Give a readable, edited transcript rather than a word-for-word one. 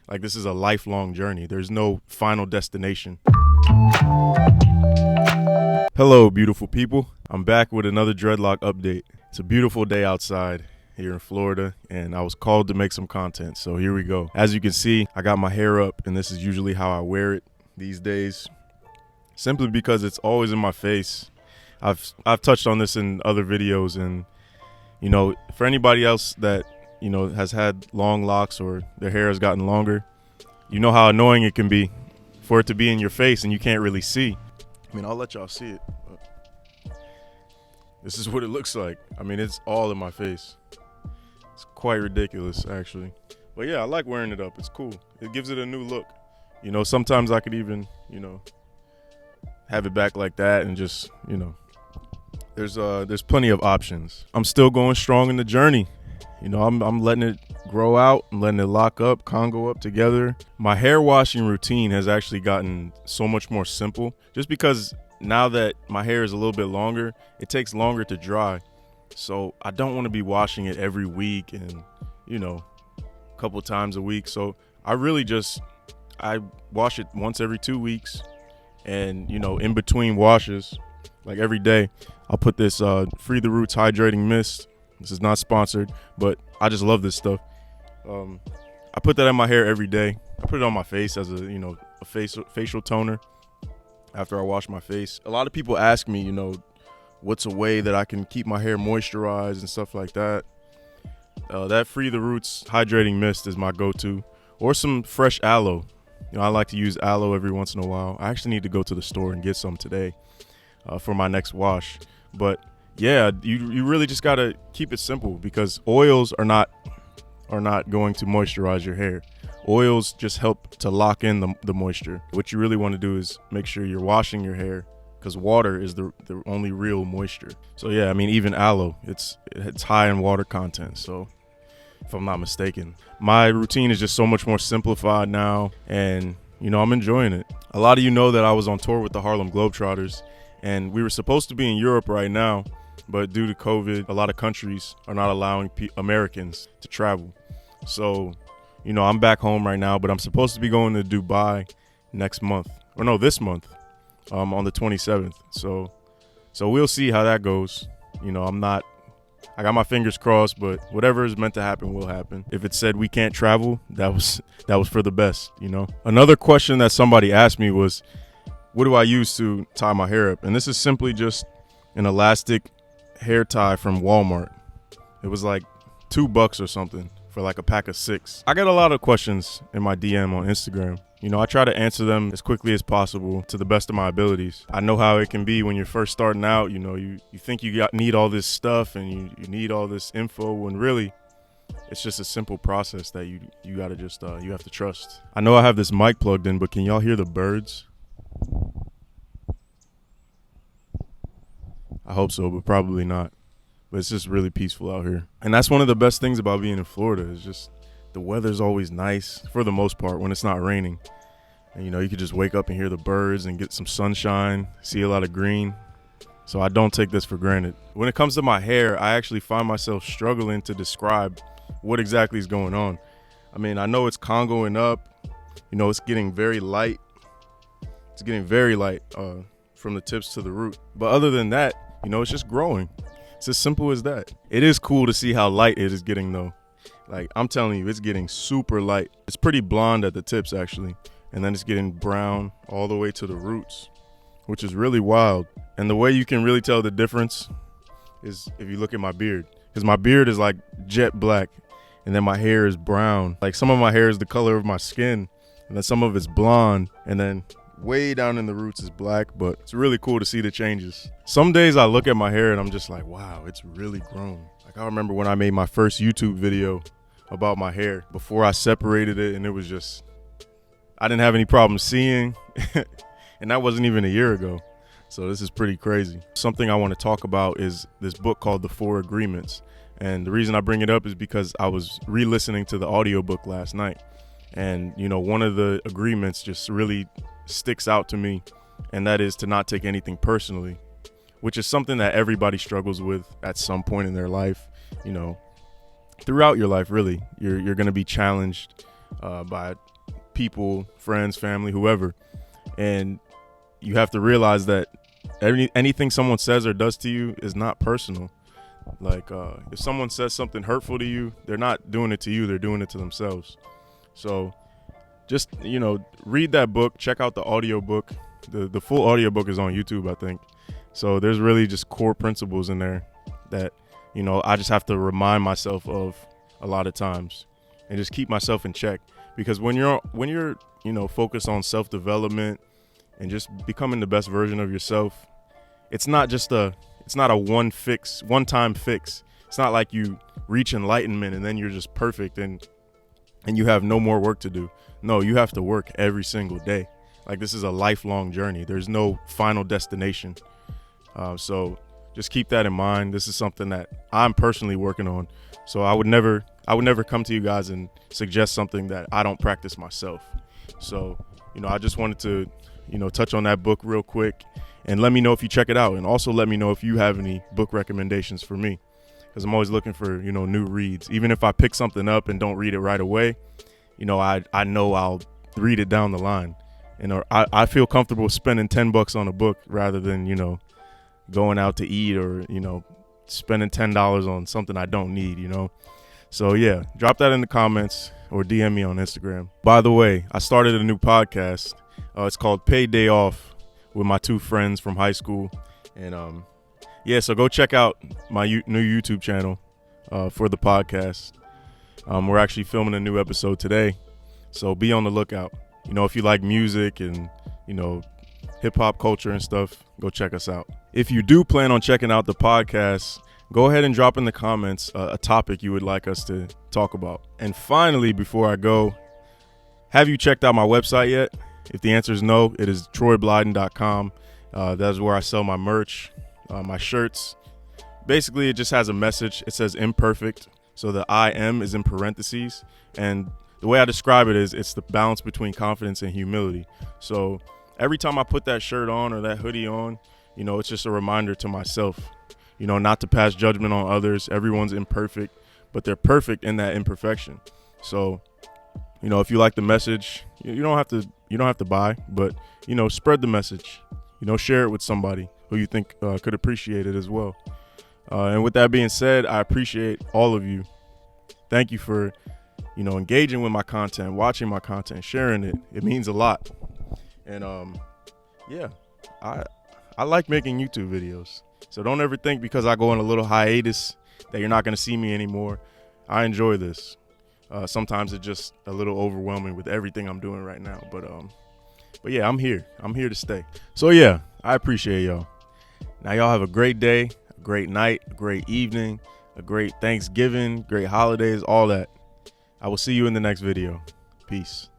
Like, this is a lifelong journey. There's no final destination. Hello, beautiful people. I'm back with another dreadlock update. It's a beautiful day outside here in Florida, and I was called to make some content, so here we go. As you can see, I got my hair up, and this is usually how I wear it these days, simply because it's always in my face. I've touched on this in other videos, and you know, for anybody else that has had long locks or their hair has gotten longer, you know how annoying it can be for it to be in your face and you can't really see. I mean, I'll let y'all see it. This is what it looks like. I mean, it's all in my face. It's quite ridiculous, actually. But yeah, I like wearing it up. It's cool. It gives it a new look. You know, sometimes I could even, have it back like that and just, there's plenty of options. I'm still going strong in the journey. I'm letting it grow out. I'm letting it lock up, Congo up together. My hair washing routine has actually gotten so much more simple just because now that my hair is a little bit longer, it takes longer to dry. So I don't want to be washing it every week and, a couple times a week. So I wash it once every 2 weeks. And, in between washes, like every day, I'll put this Free the Roots hydrating mist. This is not sponsored, but I just love this stuff. I put that in my hair every day. I put it on my face as a facial toner after I wash my face. A lot of people ask me, what's a way that I can keep my hair moisturized and stuff like that. That Free the Roots hydrating mist is my go-to, or some fresh aloe. I like to use aloe every once in a while. I actually need to go to the store and get some today for my next wash. But yeah, you really just gotta keep it simple because oils are not going to moisturize your hair. Oils just help to lock in the moisture. What you really want to do is make sure you're washing your hair because water is the only real moisture. So yeah, I mean, even aloe, it's high in water content. So if I'm not mistaken, my routine is just so much more simplified now, and I'm enjoying it. A lot of you know that I was on tour with the Harlem Globetrotters, and we were supposed to be in Europe right now, but due to COVID, a lot of countries are not allowing Americans to travel. So, I'm back home right now, but I'm supposed to be going to Dubai this month, on the 27th. So we'll see how that goes. I got my fingers crossed, but whatever is meant to happen will happen. If it said we can't travel, that was for the best, Another question that somebody asked me was, what do I use to tie my hair up? And this is simply just an elastic hair tie from Walmart. It was like $2 or something for like a pack of 6. I get a lot of questions in my DM on Instagram. I try to answer them as quickly as possible to the best of my abilities. I know how it can be when you're first starting out. You think you need all this stuff and you need all this info, when really it's just a simple process that you gotta just you have to trust. I know I have this mic plugged in, but can y'all hear the birds? I hope so, but probably not. But it's just really peaceful out here. And that's one of the best things about being in Florida, is just the weather's always nice for the most part when it's not raining. And you could just wake up and hear the birds and get some sunshine, see a lot of green. So I don't take this for granted. When it comes to my hair, I actually find myself struggling to describe what exactly is going on. I mean, I know it's Congoing up. It's getting very light. It's getting very light from the tips to the root. But other than that, it's just growing. It's as simple as that. It is cool to see how light it is getting, though. Like, I'm telling you, it's getting super light. It's pretty blonde at the tips, actually. And then it's getting brown all the way to the roots, which is really wild. And the way you can really tell the difference is if you look at my beard. Because my beard is like jet black, and then my hair is brown. Like, some of my hair is the color of my skin, and then some of it's blonde, and then way down in the roots is black. But it's really cool to see the changes. Some days I look at my hair and I'm just like, wow, it's really grown. Like, I remember when I made my first YouTube video about my hair before I separated it, and it was just, I didn't have any problem seeing and that wasn't even a year ago. So this is pretty crazy. Something I want to talk about is this book called The 4 Agreements. And the reason I bring it up is because I was re-listening to the audiobook last night, and one of the agreements just really sticks out to me, and that is to not take anything personally, which is something that everybody struggles with at some point in their life. Throughout your life, really, you're going to be challenged by people, friends, family, whoever. And you have to realize that anything someone says or does to you is not personal. Like if someone says something hurtful to you, they're not doing it to you, they're doing it to themselves. So just, read that book, check out the audiobook. The full audiobook is on YouTube, I think. So there's really just core principles in there that, I just have to remind myself of a lot of times and just keep myself in check. Because when you're focused on self-development and just becoming the best version of yourself, it's not a one-time fix. It's not like you reach enlightenment and then you're just perfect and you have no more work to do. No, you have to work every single day. Like, this is a lifelong journey. There's no final destination. So just keep that in mind. This is something that I'm personally working on. So I would never come to you guys and suggest something that I don't practice myself. So, I just wanted to, touch on that book real quick and let me know if you check it out. And also let me know if you have any book recommendations for me, because I'm always looking for, new reads. Even if I pick something up and don't read it right away, I know I'll read it down the line. And I feel comfortable spending $10 on a book rather than, going out to eat or, spending $10 on something I don't need, So yeah, drop that in the comments or DM me on Instagram. By the way, I started a new podcast. It's called Paid Day Off with my two friends from high school. And so go check out my new YouTube channel for the podcast. We're actually filming a new episode today, so be on the lookout. If you like music and, hip hop culture and stuff, go check us out. If you do plan on checking out the podcast, go ahead and drop in the comments a topic you would like us to talk about. And finally, before I go, have you checked out my website yet? If the answer is no, it is troyblyden.com. That's where I sell my merch, my shirts. Basically, it just has a message. It says imperfect. So the I am is in parentheses. And the way I describe it is it's the balance between confidence and humility. So every time I put that shirt on or that hoodie on, it's just a reminder to myself, not to pass judgment on others. Everyone's imperfect, but they're perfect in that imperfection. So, if you like the message, you don't have to buy, but, spread the message, share it with somebody who you think could appreciate it as well. And with that being said, I appreciate all of you. Thank you for, engaging with my content, watching my content, sharing it. It means a lot. And I like making YouTube videos. So don't ever think because I go on a little hiatus that you're not going to see me anymore. I enjoy this. Sometimes it's just a little overwhelming with everything I'm doing right now. But yeah, I'm here. I'm here to stay. So yeah, I appreciate y'all. Now y'all have a great day, a great night, a great evening, a great Thanksgiving, great holidays, all that. I will see you in the next video. Peace.